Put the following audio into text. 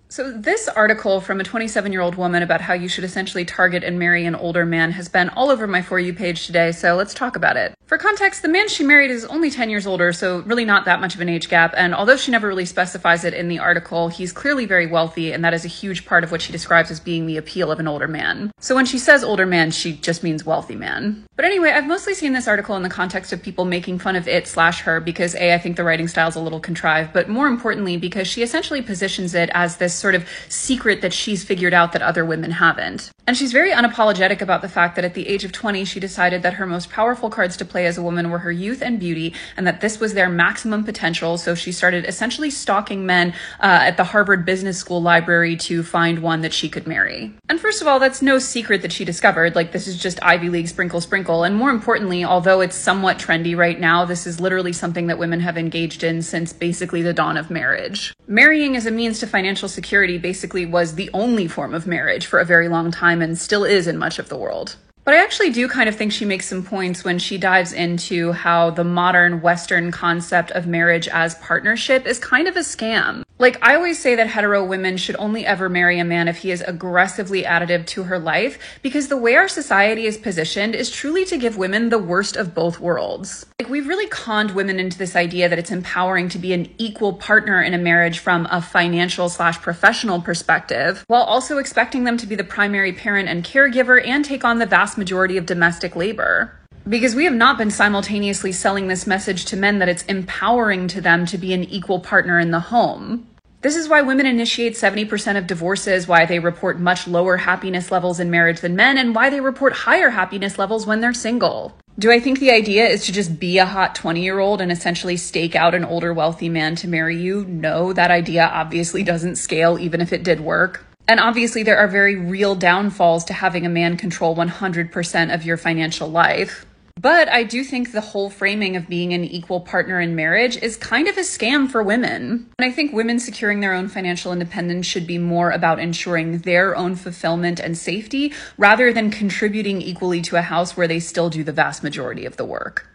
So this article from a 27-year-old woman about how you should essentially target and marry an older man has been all over my For You page today, so let's talk about it. For context, the man she married is only 10 years older, so really not that much of an age gap, and although she never really specifies it in the article, he's clearly very wealthy, and that is a huge part of what she describes as being the appeal of an older man. So when she says older man, she just means wealthy man. But anyway, I've mostly seen this article in the context of people making fun of it/her because A, I think the writing style's a little contrived, but more importantly because she essentially positions it as this sort of secret that she's figured out that other women haven't. And she's very unapologetic about the fact that at the age of 20, she decided that her most powerful cards to play as a woman were her youth and beauty, and that this was their maximum potential. So she started essentially stalking men at the Harvard Business School library to find one that she could marry. And first of all, that's no secret that she discovered. Like, this is just Ivy League sprinkle sprinkle. And more importantly, although it's somewhat trendy right now, this is literally something that women have engaged in since basically the dawn of marriage. Marrying as a means to financial security basically was the only form of marriage for a very long time and still is in much of the world. But I actually do kind of think she makes some points when she dives into how the modern Western concept of marriage as partnership is kind of a scam. Like, I always say that hetero women should only ever marry a man if he is aggressively additive to her life, because the way our society is positioned is truly to give women the worst of both worlds. Like, we've really conned women into this idea that it's empowering to be an equal partner in a marriage from a financial/professional perspective, while also expecting them to be the primary parent and caregiver and take on the vast majority of domestic labor. Because we have not been simultaneously selling this message to men that it's empowering to them to be an equal partner in the home. This is why women initiate 70% of divorces, why they report much lower happiness levels in marriage than men, and why they report higher happiness levels when they're single. Do I think the idea is to just be a hot 20-year-old and essentially stake out an older wealthy man to marry you? No, that idea obviously doesn't scale even if it did work. And obviously there are very real downfalls to having a man control 100% of your financial life. But I do think the whole framing of being an equal partner in marriage is kind of a scam for women. And I think women securing their own financial independence should be more about ensuring their own fulfillment and safety rather than contributing equally to a house where they still do the vast majority of the work.